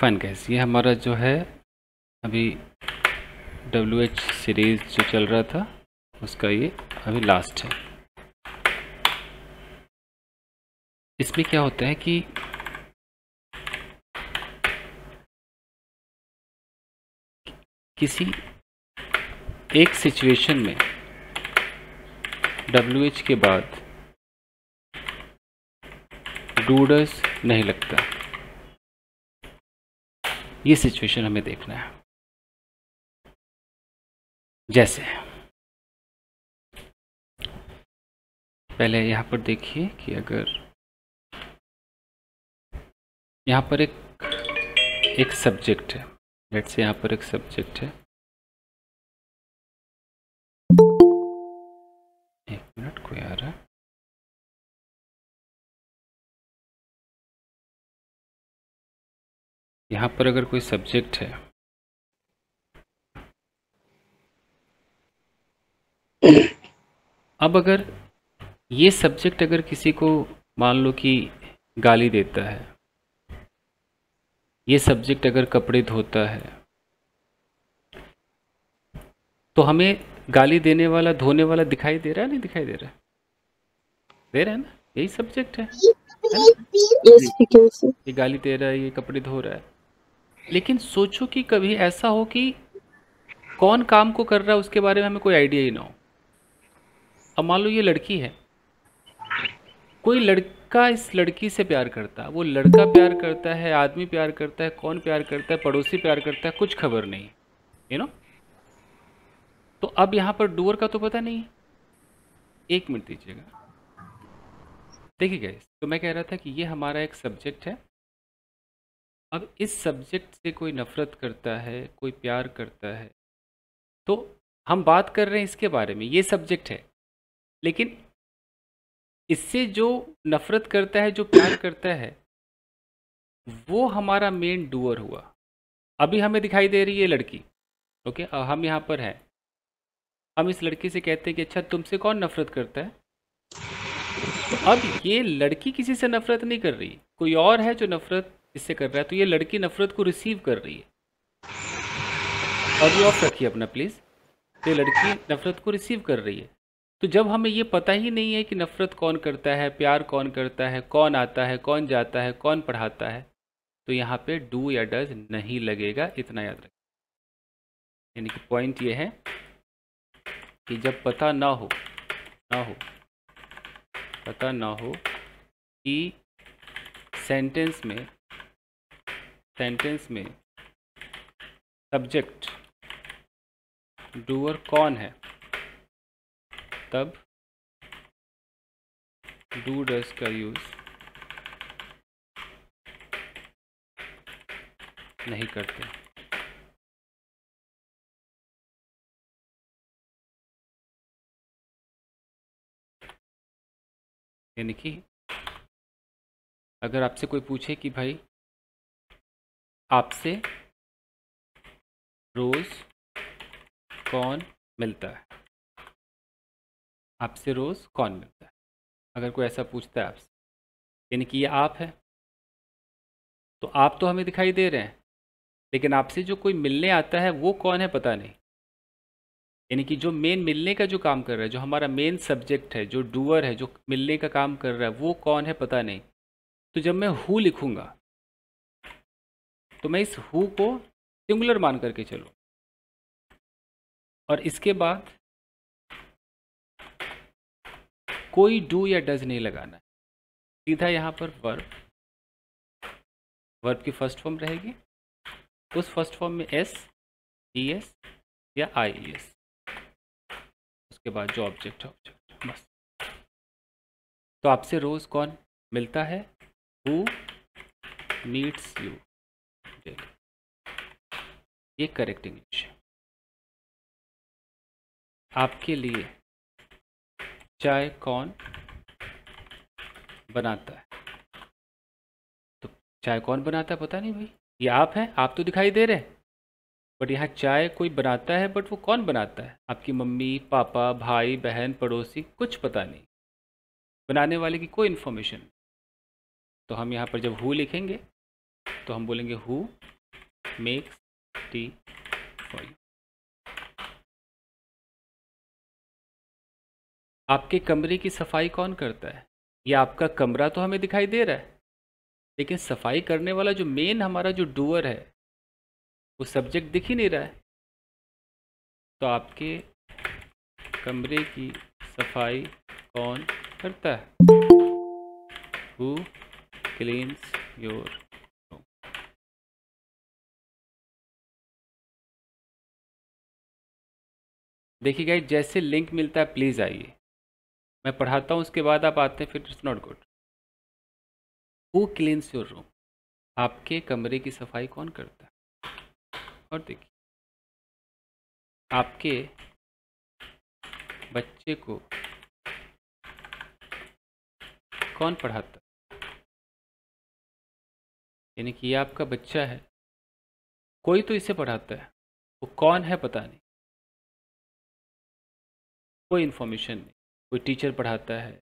Fine guys, ये हमारा जो है अभी WH सीरीज़ जो चल रहा था उसका ये अभी लास्ट है। इसमें क्या होता है कि किसी एक सिचुएशन में WH के बाद डूडस नहीं लगता, ये सिचुएशन हमें देखना है। जैसे पहले यहाँ पर देखिए कि अगर यहाँ पर एक सब्जेक्ट है, लेट्स से यहाँ पर एक सब्जेक्ट है, एक मिनट कोई आ रहा है। यहाँ पर अगर कोई सब्जेक्ट है, अब अगर ये सब्जेक्ट अगर किसी को मान लो कि गाली देता है, ये सब्जेक्ट अगर कपड़े धोता है, तो हमें गाली देने वाला धोने वाला दिखाई दे रहा है, नहीं दिखाई दे रहा है? दे रहा है ना, यही सब्जेक्ट है ना? ये गाली दे रहा है, ये कपड़े धो रहा है। लेकिन सोचो कि कभी ऐसा हो कि कौन काम को कर रहा है उसके बारे में हमें कोई आइडिया ही ना हो। अब मान लो ये लड़की है, कोई लड़का इस लड़की से प्यार करता है, वो लड़का प्यार करता है, आदमी प्यार करता है, कौन प्यार करता है, पड़ोसी प्यार करता है, कुछ खबर नहीं, यू नो। तो अब यहाँ पर डूअर का तो पता नहीं है। एक मिनट दीजिएगा, देखिए गाइस, तो मैं कह रहा था कि ये हमारा एक सब्जेक्ट है। अब इस सब्जेक्ट से कोई नफरत करता है, कोई प्यार करता है, तो हम बात कर रहे हैं इसके बारे में, ये सब्जेक्ट है। लेकिन इससे जो नफरत करता है, जो प्यार करता है, वो हमारा मेन डूअर हुआ। अभी हमें दिखाई दे रही है लड़की, ओके, हम यहाँ पर हैं, हम इस लड़की से कहते हैं कि अच्छा तुमसे कौन नफरत करता है। तो अब ये लड़की किसी से नफरत नहीं कर रही, कोई और है जो नफरत इससे कर रहा है, तो ये लड़की नफरत को रिसीव कर रही है। ऑडियो ऑफ रखिए अपना प्लीज़। ये लड़की नफरत को रिसीव कर रही है। तो जब हमें ये पता ही नहीं है कि नफरत कौन करता है, प्यार कौन करता है, कौन आता है, कौन जाता है, कौन पढ़ाता है, तो यहाँ पे डू या डज नहीं लगेगा, इतना याद रखें। यानी कि पॉइंट ये है कि जब पता ना हो कि सेंटेंस में सब्जेक्ट डूअर कौन है, तब डू डज का यूज नहीं करते। यानी कि अगर आपसे कोई पूछे कि भाई आपसे रोज कौन मिलता है, आपसे रोज कौन मिलता है, अगर कोई ऐसा पूछता है आपसे, यानी कि ये आप है, तो आप तो हमें दिखाई दे रहे हैं, लेकिन आपसे जो कोई मिलने आता है वो कौन है पता नहीं। यानी कि जो मेन मिलने का जो काम कर रहा है, जो हमारा मेन सब्जेक्ट है, जो डूअर है, जो मिलने का काम कर रहा है, वो कौन है पता नहीं। तो जब मैं हु लिखूंगा तो मैं इस हु को सिंगुलर मान करके चलूँ, और इसके बाद कोई डू या डज नहीं लगाना है, सीधा यहाँ पर वर्ब की फर्स्ट फॉर्म रहेगी, उस फर्स्ट फॉर्म में एस, ई एस या आई ई एस, उसके बाद जो ऑब्जेक्ट है ऑब्जेक्ट, बस। तो आपसे रोज कौन मिलता है, हु मीट्स यू डेली, ये करेक्ट इंग्लिश है। आपके लिए चाय कौन बनाता है, तो चाय कौन बनाता है पता नहीं भाई, ये आप हैं, आप तो दिखाई दे रहे हैं, बट यहाँ चाय कोई बनाता है, बट वो कौन बनाता है, आपकी मम्मी, पापा, भाई, बहन, पड़ोसी, कुछ पता नहीं, बनाने वाले की कोई इन्फॉर्मेशन। तो हम यहाँ पर जब हु लिखेंगे तो हम बोलेंगे who makes T for you. आपके कमरे की सफाई कौन करता है? ये आपका कमरा तो हमें दिखाई दे रहा है, लेकिन सफाई करने वाला जो मेन हमारा जो डूअर है वो सब्जेक्ट दिख ही नहीं रहा है। तो आपके कमरे की सफाई कौन करता है? Who cleans your room. देखिए गाइस, जैसे लिंक मिलता है प्लीज़ आइए, मैं पढ़ाता हूँ उसके बाद आप आते हैं, फिर it's not good. Who cleans your room, आपके कमरे की सफाई कौन करता है? और देखिए, आपके बच्चे को कौन पढ़ाता है? यानी कि ये आपका बच्चा है, कोई तो इसे पढ़ाता है, वो कौन है पता नहीं, कोई इन्फॉर्मेशन नहीं। कोई टीचर पढ़ाता है,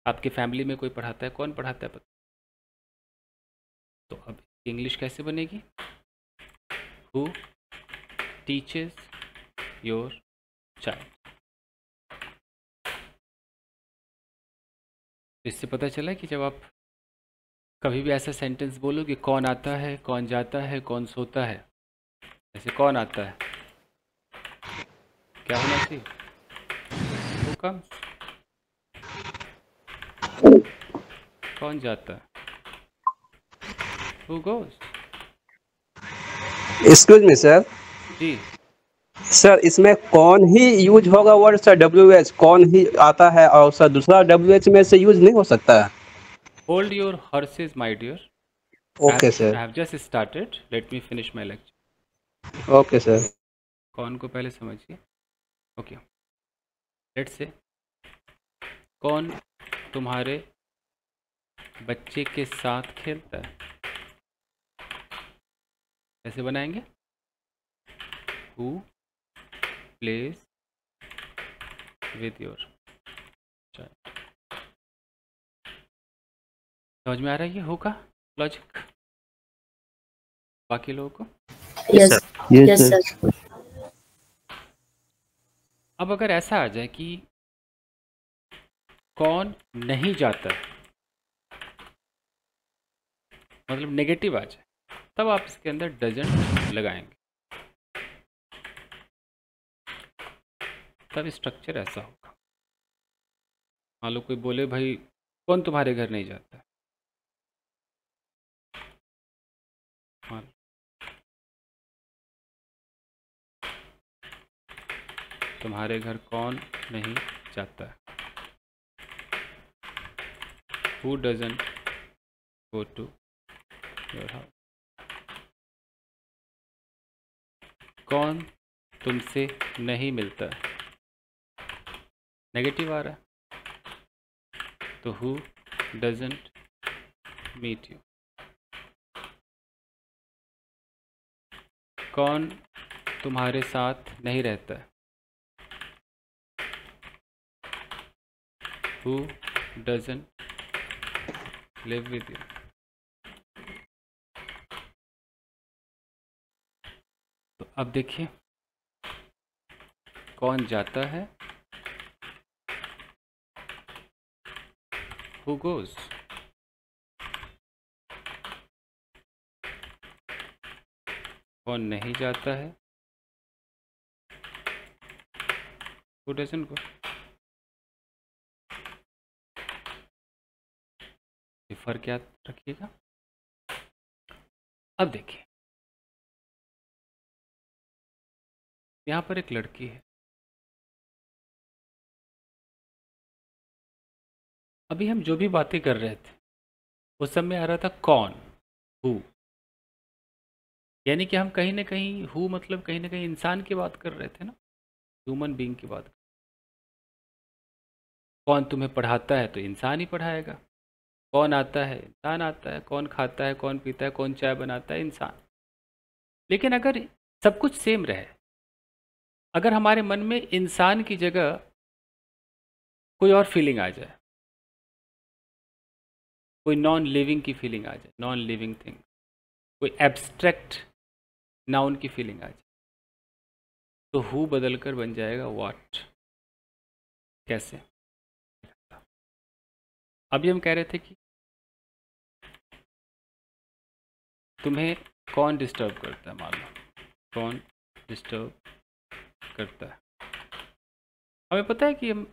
आपके फैमिली में कोई पढ़ाता है, कौन पढ़ाता है पता। तो अब इंग्लिश कैसे बनेगी? Who teaches your child. इससे पता चला कि जब आप कभी भी ऐसा सेंटेंस बोलो कि कौन आता है, कौन जाता है, कौन सोता है, जैसे कौन आता है क्या होना चाहिए? Who comes. कौन जाता है? Who goes. Excuse me sir. जी सर इसमें कौन ही यूज होगा वर्ड सर? WH कौन ही आता है और सर दूसरा WH में से यूज नहीं हो सकता है? Hold your horses my dear, okay I sir. have just started. Let me finish my lecture. Okay sir. कौन को पहले समझिए। ओके, लेट्स से कौन तुम्हारे बच्चे के साथ खेलता है, कैसे बनाएंगे? Who plays with your child. समझ में आ रहा है ये हु का लॉजिक बाकी लोगों को? Yes yes sir. अब अगर ऐसा आ जाए कि कौन नहीं जाता है, मतलब नेगेटिव आ जाए, तब आप इसके अंदर डजंट लगाएंगे, तब स्ट्रक्चर ऐसा होगा। मान लो कोई बोले भाई कौन तुम्हारे घर नहीं जाता है, मान लो तुम्हारे घर कौन नहीं जाता है, who doesn't go to your house. कौन तुमसे नहीं मिलता है, नेगेटिव आ रहा है, तो हु डजंट मीट यू। कौन तुम्हारे साथ नहीं रहता है, who doesn't live with you. तो अब देखिए, कौन जाता है, हु गोज। कौन नहीं जाता है, हु डजंट गो। फर्क याद रखिएगा। अब देखिए, यहाँ पर एक लड़की है, अभी हम जो भी बातें कर रहे थे उस सब में आ रहा था कौन, हु, यानी कि हम कहीं ना कहीं हु मतलब कहीं ना कहीं इंसान की बात कर रहे थे ना, ह्यूमन बीइंग की बात। कौन तुम्हें पढ़ाता है, तो इंसान ही पढ़ाएगा। कौन आता है, इंसान आता है। कौन खाता है, कौन पीता है, कौन चाय बनाता है, इंसान। लेकिन अगर सब कुछ सेम रहे, अगर हमारे मन में इंसान की जगह कोई और फीलिंग आ जाए, कोई नॉन लिविंग की फीलिंग आ जाए, नॉन लिविंग थिंग, कोई एब्स्ट्रैक्ट नाउन की फीलिंग आ जाए तो हु बदल कर बन जाएगा व्हाट। कैसे? अभी हम कह रहे थे कि तुम्हें कौन डिस्टर्ब करता है, मान लो कौन डिस्टर्ब करता है। हमें पता है कि हम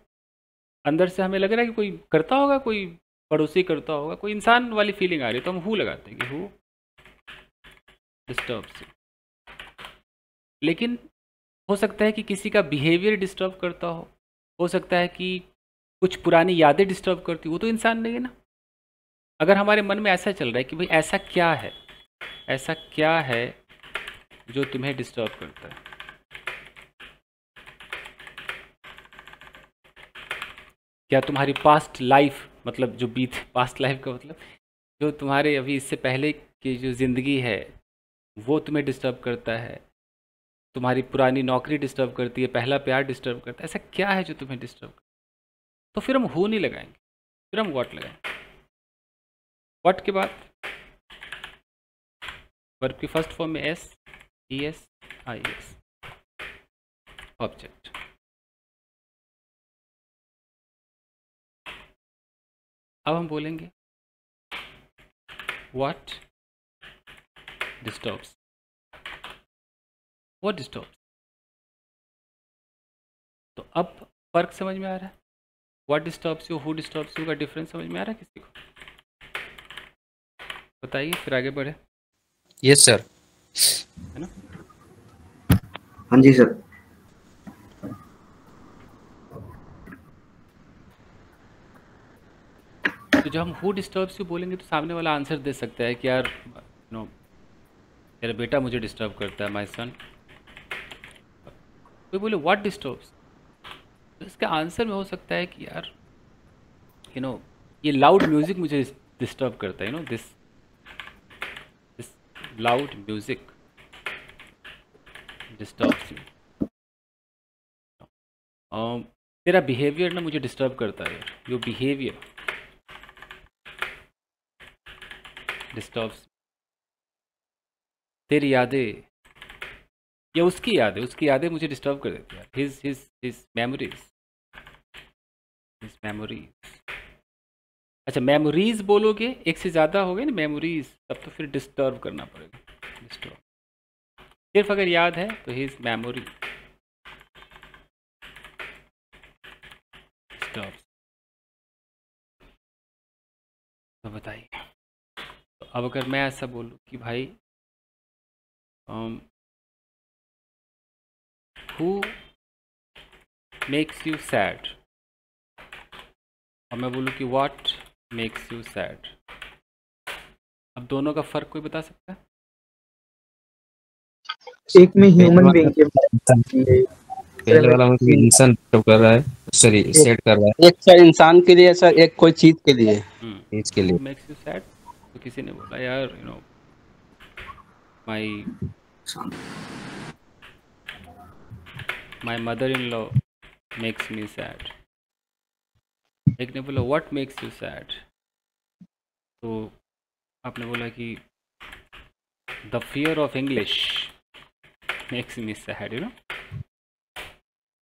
अंदर से हमें लग रहा है कि कोई करता होगा, कोई पड़ोसी करता होगा, कोई इंसान वाली फीलिंग आ रही है, तो हम हु लगाते हैं कि हु डिस्टर्ब्स यू। लेकिन हो सकता है कि किसी का बिहेवियर डिस्टर्ब करता हो सकता है कि कुछ पुरानी यादें डिस्टर्ब करती, वो तो इंसान नहीं है ना। अगर हमारे मन में ऐसा चल रहा है कि भाई ऐसा क्या है, ऐसा क्या है जो तुम्हें डिस्टर्ब करता है, क्या तुम्हारी पास्ट लाइफ, मतलब जो बीत, पास्ट लाइफ का मतलब जो तुम्हारे अभी इससे पहले की जो ज़िंदगी है वो तुम्हें डिस्टर्ब करता है, तुम्हारी पुरानी नौकरी डिस्टर्ब करती है, पहला प्यार डिस्टर्ब करता है, ऐसा क्या है जो तुम्हें डिस्टर्ब करता है? तो फिर हम हु नहीं लगाएंगे, फिर हम व्हाट लगाएंगे। व्हाट के बाद वर्ब की फर्स्ट फॉर्म में S, E S, I S, object. अब हम बोलेंगे व्हाट डिस्टर्ब्स, व्हाट डिस्टर्ब्स। तो अब फर्क समझ में आ रहा है, what disturbs you, who disturbs you का डिफरेंस समझ में आ रहा है किसी को? बताइए, फिर आगे बढ़े। Yes sir. है ना? हाँ जी सर। तो जब हम हु डिस्टर्ब्स यू बोलेंगे तो सामने वाला आंसर दे सकता है कि यार नो मेरा बेटा मुझे डिस्टर्ब करता है, माय सन। कोई बोले व्हाट डिस्टर्ब्स, तो इसका आंसर में हो सकता है कि यार ये लाउड म्यूजिक मुझे डिस्टर्ब करता है, this loud music disturbs you. तेरा बिहेवियर ना मुझे डिस्टर्ब करता है, योर बिहेवियर डिस्टर्ब्स। तेरी यादें या उसकी यादें मुझे डिस्टर्ब कर देती है, हिज मेमोरीज। अच्छा, मेमोरीज बोलोगे, एक से ज़्यादा हो गए ना मेमोरीज, तब तो फिर डिस्टर्ब करना पड़ेगा, डिस्टर्ब। सिर्फ अगर याद है तो हिज मेमोरी डिस्टर्ब्स। तो बताइए, तो अब अगर मैं ऐसा बोलूँ कि भाई हु मेक्स यू सैड, और मैं बोलूँ कि व्हाट मेक्स यू सैड, अब दोनों का फ़र्क कोई बता सकता है? एक में ह्यूमन बीइंग के पहले वाला मतलब इंसान कर रहा है, सॉरी सेट कर रहा है। एक सर इंसान के लिए, सर एक कोई चीज के लिए, चीज के लिए। मेक्स यू सैड, तो किसी ने बोला यार my mother in law makes me sad. एक ने बोला व्हाट मेक्स यू सैड, तो आपने बोला कि the fear of English makes me sad,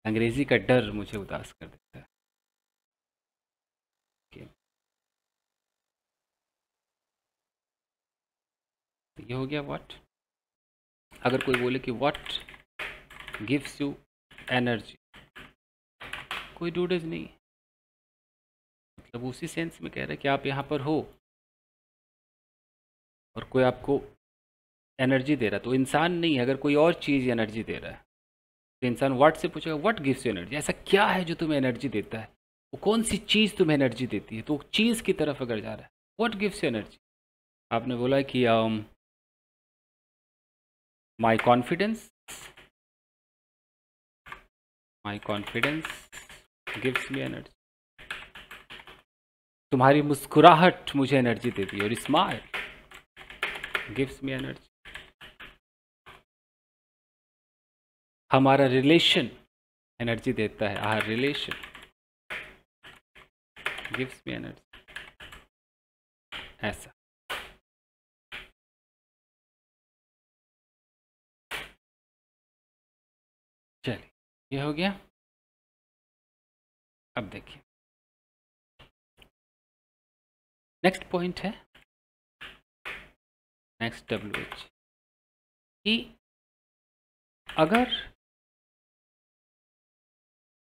अंग्रेजी का डर मुझे उदास कर देता है। तो ये हो गया व्हाट। अगर कोई बोले कि व्हाट गिव्स यू एनर्जी, कोई डूडेज नहीं, मतलब उसी सेंस में कह रहा है कि आप यहाँ पर हो और कोई आपको एनर्जी दे रहा है, तो इंसान नहीं है, अगर कोई और चीज़ एनर्जी दे रहा है तो इंसान व्हाट से पूछेगा व्हाट गिव्स यू एनर्जी, ऐसा क्या है जो तुम्हें एनर्जी देता है, वो कौन सी चीज़ तुम्हें एनर्जी देती है, तो चीज़ की तरफ अगर जा रहा है व्हाट गिव्स यू एनर्जी। आपने बोला कि my confidence gives me energy, तुम्हारी मुस्कुराहट मुझे एनर्जी देती है, और स्माइल गिव्स मी एनर्जी, हमारा रिलेशन एनर्जी देता है, our relation gives me energy. ऐसा ये हो गया। अब देखिए नेक्स्ट पॉइंट है, नेक्स्ट WH, कि अगर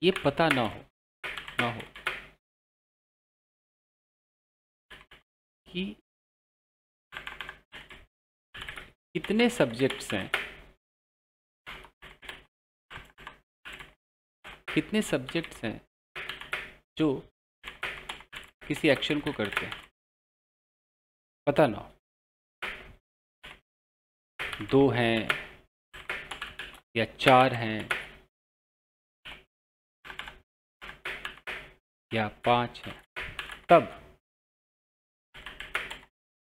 ये पता ना हो कि कितने सब्जेक्ट्स हैं, कितने सब्जेक्ट्स हैं जो किसी एक्शन को करते हैं, पता ना हो, 2 हैं या 4 हैं या 5 हैं, तब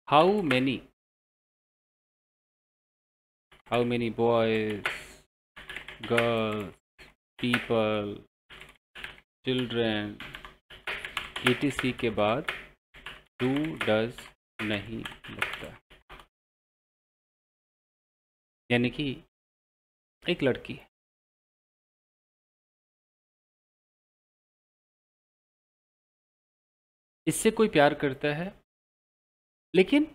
how many boys, girls, people, children, etc के बाद डू डज नहीं लगता। यानी कि एक लड़की है, इससे कोई प्यार करता है, लेकिन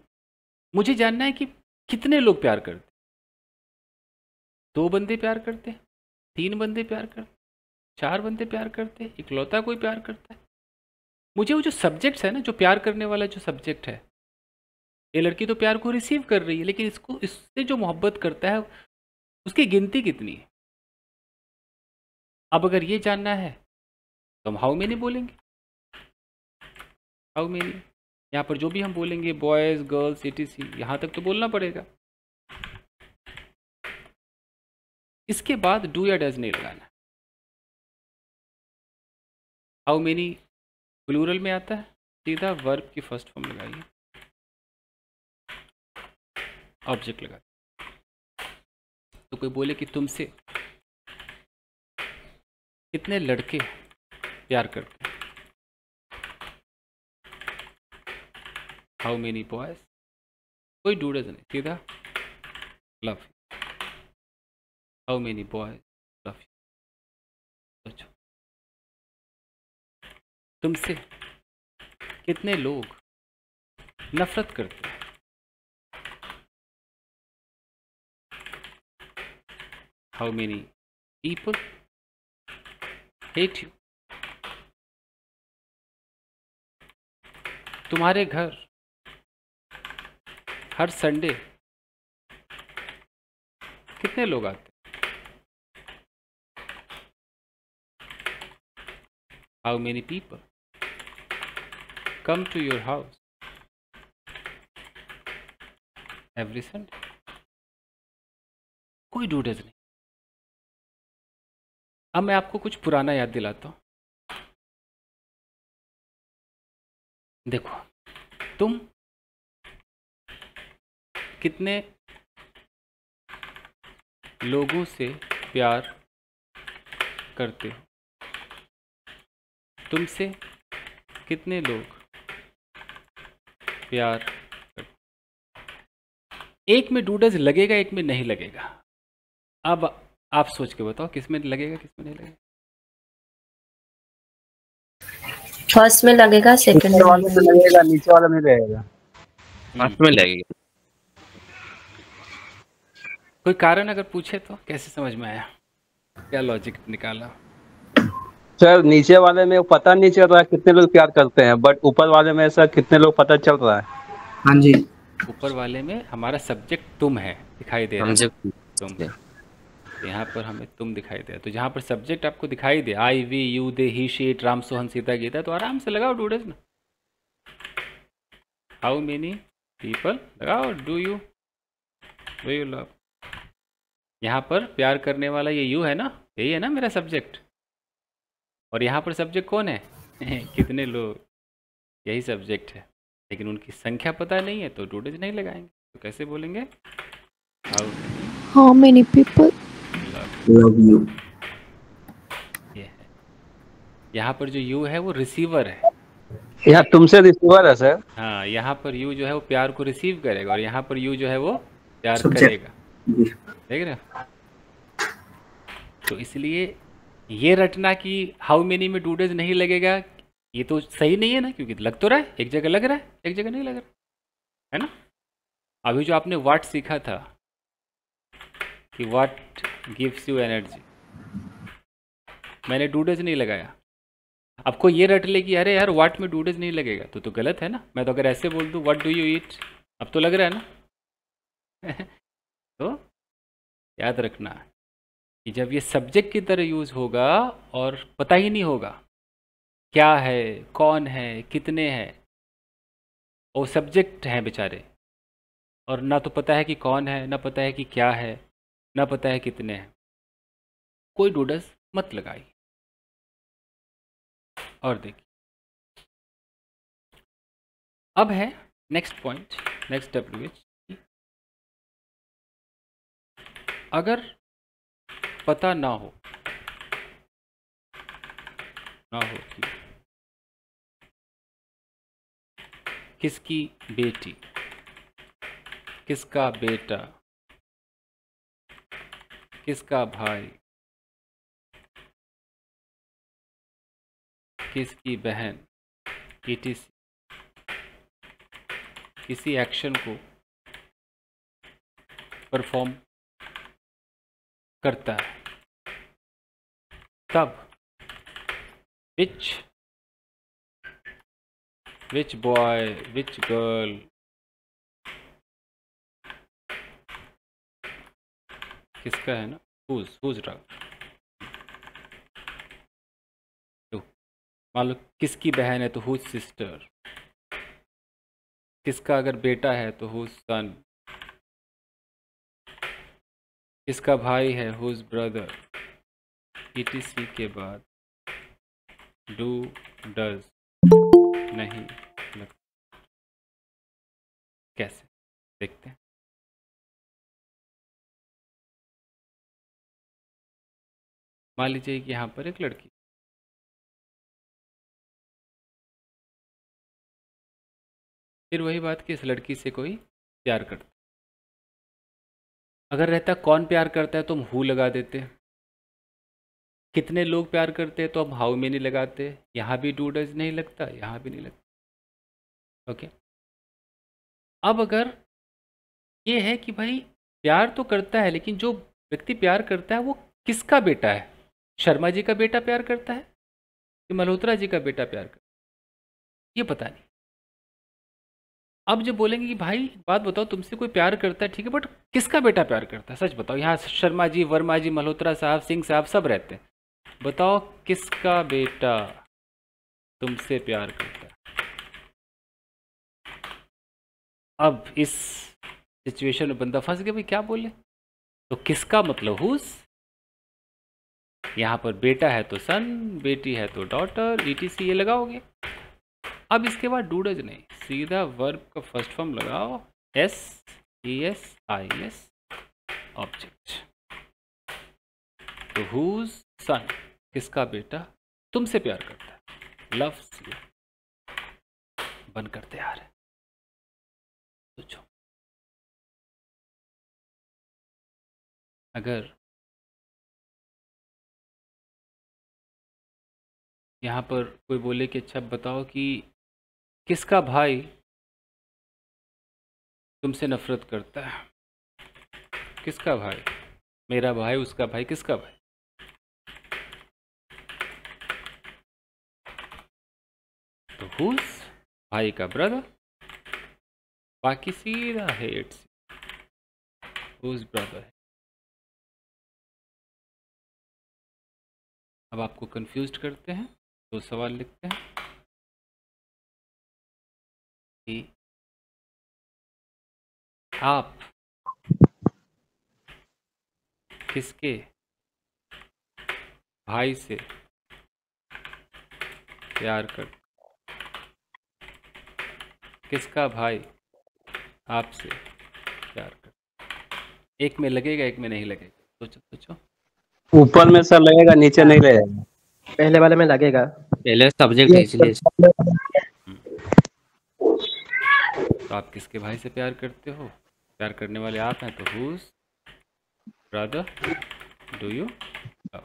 मुझे जानना है कि कितने लोग प्यार करते, 2 बंदे प्यार करते हैं, 3 बंदे प्यार करते, 4 बंदे प्यार करते हैं, इकलौता कोई प्यार करता है। मुझे वो जो सब्जेक्ट्स है ना, जो प्यार करने वाला जो सब्जेक्ट है, ये लड़की तो प्यार को रिसीव कर रही है, लेकिन इससे जो मोहब्बत करता है उसकी गिनती कितनी है। अब अगर ये जानना है तो हम हाउ मेनी बोलेंगे। हाउ मेनी, यहाँ पर जो भी हम बोलेंगे बॉयज़, गर्ल्स, etc, यहाँ तक तो बोलना पड़ेगा। इसके बाद डू या डज नहीं लगाना। हाउ मेनी प्लूरल में आता है, सीधा वर्ब की फर्स्ट फॉर्म लगाइए, ऑब्जेक्ट लगा। तो कोई बोले कि तुमसे कितने लड़के प्यार करते हैं, हाउ मेनी बॉयज, कोई डू डज नहीं, सीधा love you, how many boys love you. सोचो तुमसे कितने लोग नफरत करते हैं, how many people hate you. तुम्हारे घर हर संडे कितने लोग आते हैं, how many people come to your house every Sunday. कोई डू डज नहीं। अब मैं आपको कुछ पुराना याद दिलाता हूं। देखो, तुम कितने लोगों से प्यार करते हो, तुमसे कितने लोग प्यार करते, एक में डू डज लगेगा, एक में नहीं लगेगा। अब आप सोच के बताओ किस में लगेगा, किस में नहीं लगेगा। फर्स्ट में लगेगा, सेकंड वाले में लगेगा, नीचे वाला में रहेगा। फर्स्ट में लगेगा। कोई कारण अगर पूछे तो कैसे समझ में आया, क्या लॉजिक निकाला? सर नीचे वाले में पता नहीं चल रहा है कितने लोग प्यार करते हैं, बट ऊपर वाले में ऐसा कितने लोग पता चल रहा है। हाँ जी, ऊपर वाले में हमारा सब्जेक्ट तुम है, दिखाई दे रहा है तुम, यहाँ पर हमें तुम दिखाई दे। तो जहाँ पर सब्जेक्ट आपको दिखाई दे, I, we, you, they, he, she, it, Ram, Sohan, Sita, Gita, तो आराम से लगाओ डू डज ना। हाउ मेनी पीपल लगाओ, डू यू लव। यहाँ पर प्यार करने वाला ये यू है ना, यही है ना मेरा सब्जेक्ट, और यहाँ पर सब्जेक्ट कौन है कितने लोग, यही सब्जेक्ट है, लेकिन उनकी संख्या पता नहीं है तो डू डज नहीं लगाएंगे। तो कैसे बोलेंगे, how many people love you. ये है। यहाँ पर जो यू है वो रिसीवर है, यहाँ तुमसे रिसीवर है सर। हाँ, यहाँ पर यू जो है वो प्यार को रिसीव करेगा, और यहाँ पर यू जो है वो प्यार Subject. करेगा। जी। देख रहे हो? तो इसलिए ये रटना कि हाउ मेनी में 2 डेज नहीं लगेगा, ये तो सही नहीं है ना, क्योंकि लग तो रहा है, एक जगह लग रहा है, एक जगह नहीं लग रहा है ना। अभी जो आपने व्हाट सीखा था कि व्हाट गिव्स यू एनर्जी, मैंने 2 डेज नहीं लगाया। आपको ये रट ले कि अरे यार व्हाट में 2 डेज नहीं लगेगा, तो गलत है ना। मैं तो अगर ऐसे बोल दूँ व्हाट डू यू ईट, अब तो लग रहा है ना। तो याद रखना कि जब ये सब्जेक्ट की तरह यूज़ होगा और पता ही नहीं होगा क्या है, कौन है, कितने हैं, वो सब्जेक्ट हैं बेचारे, और ना तो पता है कि कौन है, ना पता है कि क्या है, ना पता है कितने हैं, कोई डूडस मत लगाई। और देखिए अब है नेक्स्ट पॉइंट, नेक्स्ट WH। अगर पता ना हो कि किसकी बेटी, किसका बेटा, किसका भाई, किसकी बहन, etc किसी एक्शन को परफॉर्म करता है, तब which boy, which girl, किसका है ना, who's right। तो मान लो किसकी बहन है तो whose sister, किसका अगर बेटा है तो whose son, किसका भाई है whose brother, etc के बाद do, does नहीं लगता। कैसे देखते हैं। मान लीजिए कि यहाँ पर एक लड़की, फिर वही बात कि इस लड़की से कोई प्यार करता, अगर रहता कौन प्यार करता है तो हम हु लगा देते, कितने लोग प्यार करते हैं तो हम हाउ मेनी लगाते, यहाँ भी डू डज नहीं लगता, यहाँ भी नहीं लगता। ओके, अब अगर ये है कि भाई प्यार तो करता है, लेकिन जो व्यक्ति प्यार करता है वो किसका बेटा है, शर्मा जी का बेटा प्यार करता है कि मल्होत्रा जी का बेटा प्यार करता है, ये पता नहीं। अब जब बोलेंगे कि भाई बात बताओ, तुमसे कोई प्यार करता है, ठीक है, बट किसका बेटा प्यार करता है, सच बताओ। यहाँ शर्मा जी, वर्मा जी, मल्होत्रा साहब, सिंह साहब सब रहते हैं, बताओ किसका बेटा तुमसे प्यार करता है। अब इस सिचुएशन में बंदा फंस गया, भाई क्या बोले, तो किसका मतलब हुस, यहाँ पर बेटा है तो सन, बेटी है तो डॉटर, etc ये लगाओगे। अब इसके बाद डूडज नहीं, सीधा वर्ब का फर्स्ट फॉर्म लगाओ, SES ऑब्जेक्ट। तो हुज सन, किसका बेटा तुमसे प्यार करता है, लव्स यू, बनकर तैयार है। सोचो अगर यहाँ पर कोई बोले कि अच्छा बताओ कि किसका भाई तुमसे नफरत करता है, किसका भाई, मेरा भाई, उसका भाई, किसका भाई, तो हुज भाई का ब्रदर, बाकी सीधा हेट्स, हुज ब्रदर है। अब आपको कंफ्यूज करते हैं तो सवाल लिखते हैं कि आप किसके भाई से प्यार कर, किसका भाई आपसे प्यार कर, एक में लगेगा एक में नहीं लगेगा, सोचो सोचो। ऊपर में सर लगेगा, नीचे नहीं लगेगा, पहले वाले में लगेगा, पहले सब्जेक्ट है इसलिए। तो आप किसके भाई से प्यार करते हो, प्यार करने वाले आप हैं, तो whose brother do you love.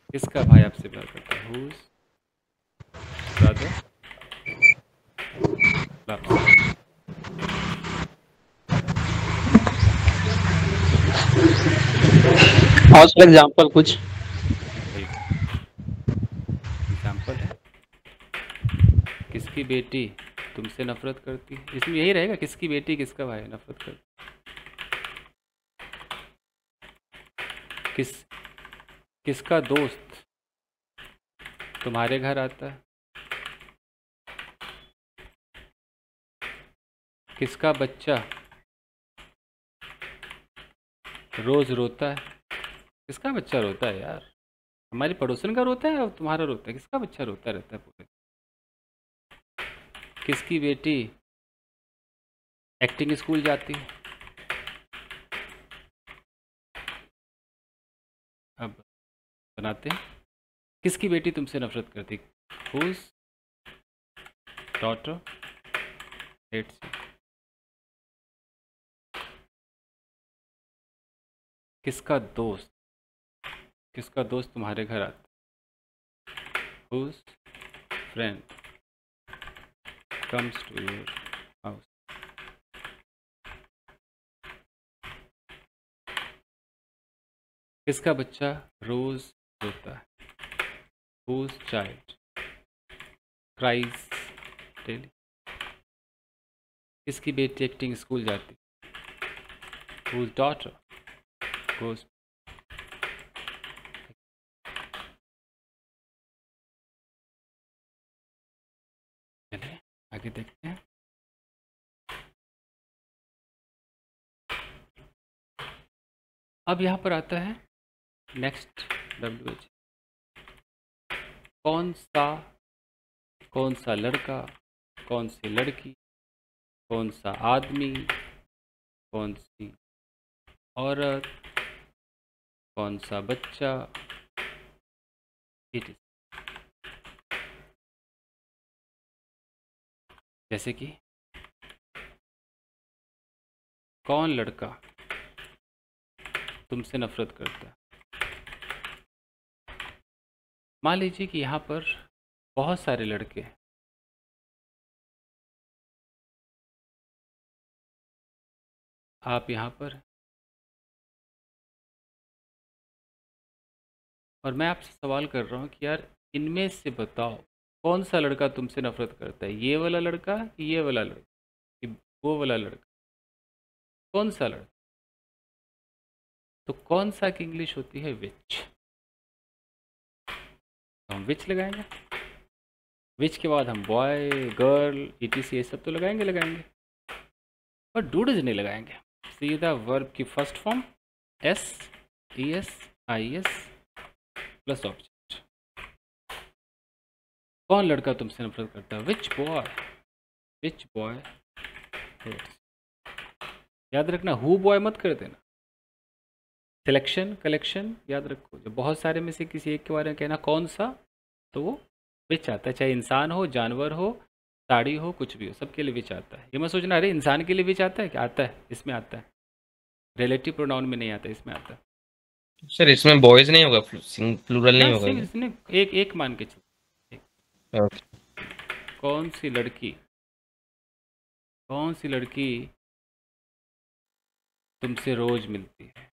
किसका भाई आपसे प्यार करता है? Whose brother loves. और सर एग्जाम्पल कुछ? एग्जाम्पल है, किसकी बेटी तुमसे नफरत करती है, इसमें यही रहेगा, किसकी बेटी किसका भाई नफरत करती, किसका दोस्त तुम्हारे घर आता है, किसका बच्चा रोज रोता है। किसका बच्चा रोता है यार? हमारी पड़ोसन का रोता है और तुम्हारा रोता है, किसका बच्चा रोता रहता है पूरे? किसकी बेटी एक्टिंग स्कूल जाती है? अब बनाते हैं, किसकी बेटी तुमसे नफरत करती? Whose daughter hates you. किसका दोस्त तुम्हारे घर आता? Whose friend comes to your house. किसका बच्चा रोज रोता है? Whose child cries daily. किसकी बेटी एक्टिंग स्कूल जाती? Whose daughter goes. चलिए आगे देखते हैं। अब यहाँ पर आता है नेक्स्ट WH। कौन सा लड़का, कौन सी लड़की, कौन सा आदमी, कौन सी औरत, कौन सा बच्चा, इट इज। जैसे कि कौन लड़का तुमसे नफरत करता है? मान लीजिए कि यहाँ पर बहुत सारे लड़के हैं, आप यहाँ पर, और मैं आपसे सवाल कर रहा हूँ कि यार इनमें से बताओ कौन सा लड़का तुमसे नफरत करता है? ये वाला लड़का कि ये वाला लड़का कि वो वाला लड़का? कौन सा लड़का? तो कौन सा की इंग्लिश होती है विच। तो हम विच लगाएंगे, विच के बाद हम बॉय गर्ल ETC ये सब तो लगाएंगे, और डूडज नहीं लगाएंगे। सीधा वर्ब की first form SES IS plus object. कौन लड़का तुमसे नफरत करता है? विच बॉय हेट्स। याद रखना हु बॉय मत कर देना। सिलेक्शन कलेक्शन याद रखो, जब बहुत सारे में से किसी एक के बारे में कहना कौन सा, तो वो विच आता है, चाहे इंसान हो, जानवर हो, साड़ी हो, कुछ भी हो, सबके लिए विच आता है। ये मत सोचना अरे इंसान के लिए विच आता है, क्या आता है, इसमें आता है। रिलेटिव प्रोनाउन में नहीं आता, इसमें आता है। सर इसमें बॉयज नहीं होगा, प्लूरल नहीं ना होगा सिर्फ क्या? इसने एक मान के चल। ओके। कौन सी लड़की तुमसे रोज मिलती है?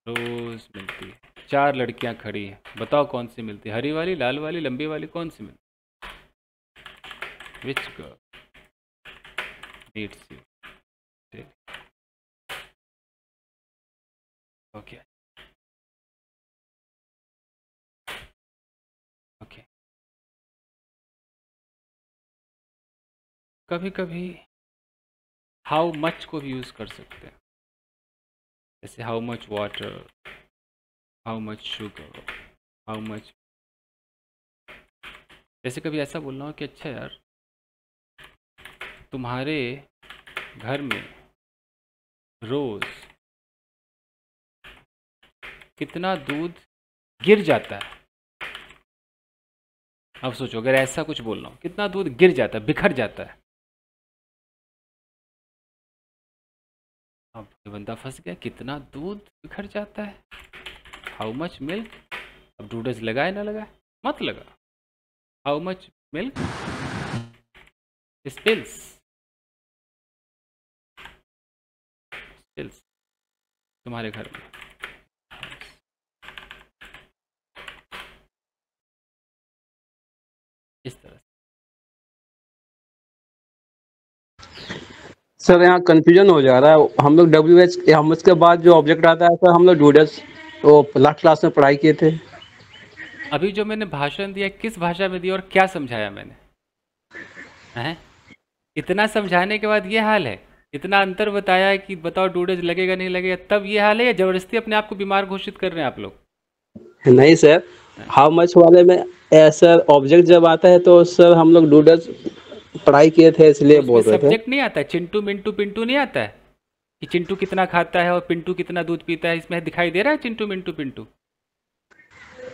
रोज मिलती है। 4 लड़कियां खड़ी हैं, बताओ कौन सी मिलती है? हरी वाली, लाल वाली, लंबी वाली, कौन सी मिलती? Which girl needs you daily? Okay okay. कभी कभी हाउ मच को भी यूज़ कर सकते हैं, जैसे how much water, how much sugar, how much. जैसे कभी ऐसा बोलना हो कि अच्छा यार तुम्हारे घर में रोज कितना दूध गिर जाता है? अब सोचो अगर ऐसा कुछ बोलना हो, कितना दूध गिर जाता है, बिखर जाता है। अब ये बंदा फंस गया, कितना दूध बिखर जाता है, हाउ मच मिल्क अब डूडस लगाए ना लगाए, मत लगा। How much milk spills spills तुम्हारे घर में। इस तरह से। सर यहाँ कंफ्यूजन हो जा रहा है, हम लोग WH हम उसके बाद जो ऑब्जेक्ट आता है सर, हम लोग डूडस वो लास्ट क्लास में पढ़ाई किए थे। अभी जो मैंने भाषण दिया किस भाषा में दिया और क्या समझाया मैंने? हैं? इतना समझाने के बाद ये हाल है, इतना अंतर बताया है कि बताओ डूडस लगेगा नहीं लगेगा, तब ये हाल है, या जबरदस्ती अपने आप को बीमार घोषित कर रहे हैं आप लोग? नहीं सर, हाउ मच वाले में सर ऑब्जेक्ट जब आता है तो सर हम लोग डूडस पढ़ाई किए थे इसलिए तो उसमें बोल रहे थे। सब्जेक्ट नहीं आता है, चिंटू मिंटू पिंटू नहीं आता है कि चिंटू कितना खाता है और पिंटू कितना दूध पीता है? इसमें दिखाई दे रहा है चिंटू मिंटू पिंटू?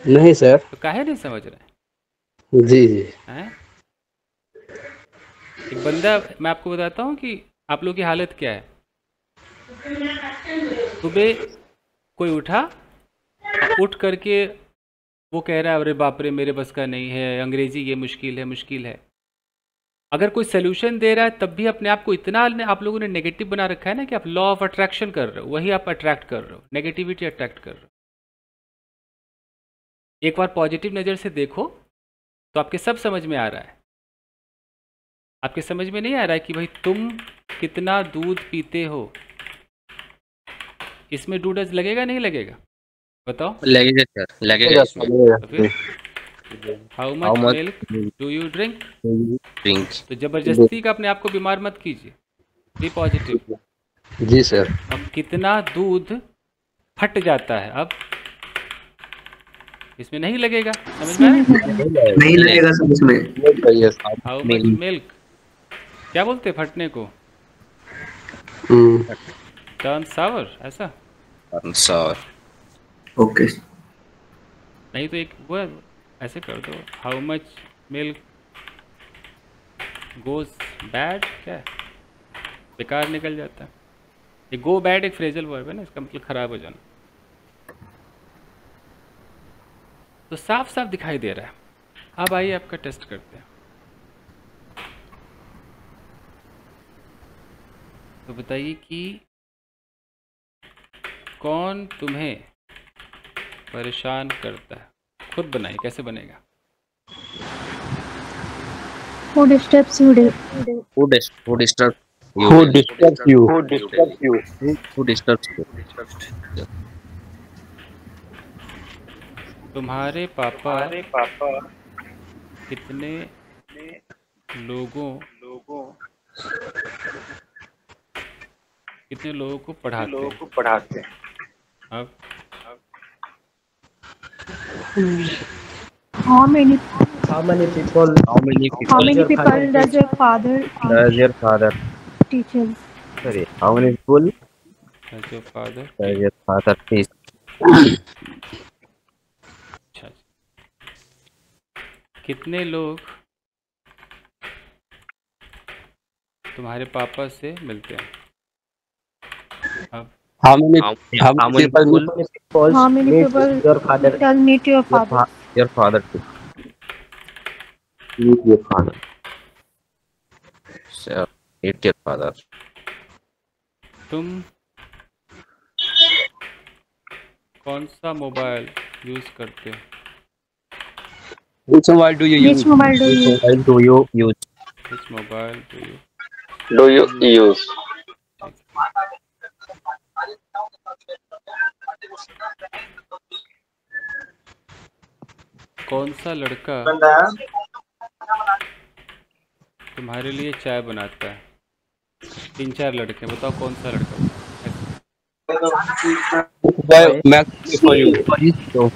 नहीं सर। तो काहे नहीं समझ रहे जी जी। हैं? एक बंदा, मैं आपको बताता हूँ कि आप लोग की हालत क्या है। सुबह कोई उठा, उठ करके वो कह रहा है अरे बाप रे मेरे बस का नहीं है, अंग्रेजी ये मुश्किल है मुश्किल है। अगर कोई सोल्यूशन दे रहा है तब भी अपने आप को इतना आप लोगों ने नेगेटिव बना रखा है ना कि आप लॉ ऑफ अट्रैक्शन कर रहे हो, वही आप अट्रैक्ट कर रहे हो, नेगेटिविटी अट्रैक्ट कर रहे हो। एक बार पॉजिटिव नज़र से देखो तो आपके सब समझ में आ रहा है। आपके समझ में नहीं आ रहा है कि भाई तुम कितना दूध पीते हो, इसमें डूडस लगेगा नहीं लगेगा? बताओ। लगेगा सर, लगेगा इसमें। तो फिर how how much much milk do you drink? Drink? तो जबरदस्ती का अपने आप को बीमार मत कीजिए, बी पॉजिटिव। जी सर। अब कितना दूध फट जाता है, अब इसमें नहीं लगेगा, समझ में आया? नहीं लगेगा सर इसमें। हाउ मच मिल्क, क्या बोलते हैं फटने को? टर्न सावर, ऐसा? Sir okay. नहीं तो एक वो ऐसे कर दो, how much milk goes bad, क्या है? बेकार निकल जाता है। ये गो बैड एक फ्रेजल वर्ब है ना, इसका मतलब खराब हो जाना। तो साफ साफ दिखाई दे रहा है। अब आइए आपका टेस्ट करते हैं। तो बताइए कि कौन तुम्हें परेशान करता है? खुद बनाइए, कैसे बनेगा? Who disturbs you? who disturbs you? Who disturbs you? Who disturbs you? तुम्हारे पापा कितने लोगों को पढ़ाते हैं? अब How many people does your father teaches? sorry, how many people does your father does your father teach? अच्छा, कितने लोग तुम्हारे पापा से मिलते हैं? अब How many how many people How many people does meet your father? your father meet your father? Sir, meet your father. तुम कौन सा मोबाइल यूज करते हो? Which mobile do you Which use? mobile do you use? Which mobile do you use? Which mobile do you use? कौन सा लड़का तुम्हारे लिए चाय बनाता है? 3-4 लड़के, बताओ कौन सा लड़का? Max for you.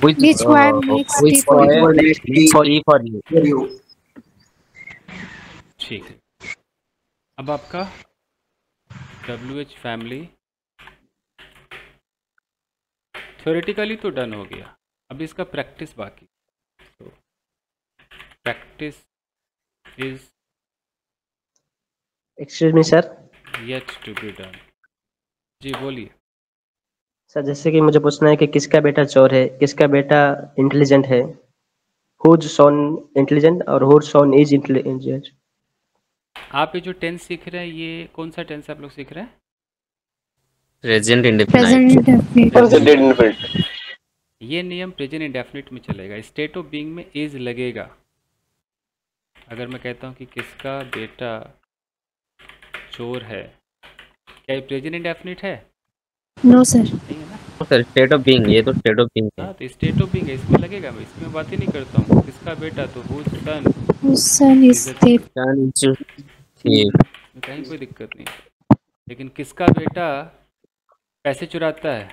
Which one makes tea which for you? tea for you? ठीक है। अब आपका WH फैमिली थ्योरेटिकली तो डन हो गया, अब इसका प्रैक्टिस बाकी। तो practice is excuse me sir, yet to be done. जी बोलिए। सर जैसे कि मुझे पूछना है कि किसका बेटा चोर है, किसका बेटा इंटेलिजेंट है, हुज सन इंटेलिजेंट और हुज सन इज इंटेलिजेंट। आप ये जो टेंस सीख रहे हैं ये कौन सा टेंस आप लोग सीख रहे हैं? Present indefinite. Present indefinite. ये नियम प्रेजेंट इंडेफिनिट में चलेगा। स्टेट ऑफ बीइंग में इज लगेगा। अगर मैं कहता हूँ कि किसका बेटा चोर है, क्या ये प्रेजेंट इंडेफिनिट है? No, sir. नहीं है ना। सर स्टेट ऑफ बीइंग, ये तो स्टेट ऑफ बीइंग है। हाँ तो स्टेट ऑफ बीइंग है, इसमें लगेगा। मैं इसमें बात ही नहीं करता हूँ। किसका बेटा तो whose son, Whose son is thief? में कहीं कोई दिक्कत नहीं। लेकिन किसका बेटा पैसे चुराता है,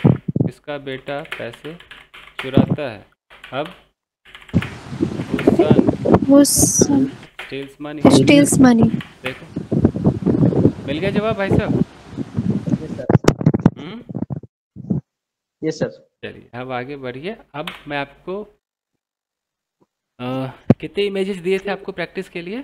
किसका बेटा पैसे चुराता है। अब whose son Whose son steals money. steals money? देखो मिल गया जवाब भाई साहब। Yes sir. चलिए अब आगे बढ़िए। अब मैं आपको कितने इमेजेस दिए थे आपको प्रैक्टिस के लिए?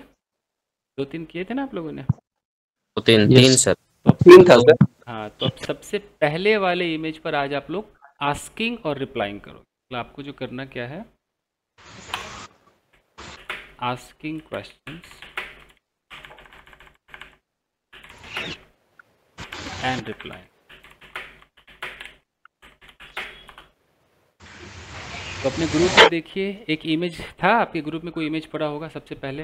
2-3 किए थे ना आप लोगों ने? तो तीन सर। तो तीन था सर। हाँ तो अब सबसे पहले वाले इमेज पर आज आप लोग आस्किंग और रिप्लाइंग करो। तो आपको जो करना क्या है, आस्किंग क्वेश्चंस एंड रिप्लाई। तो अपने ग्रुप में देखिए एक इमेज था, आपके ग्रुप में कोई इमेज पड़ा होगा सबसे पहले।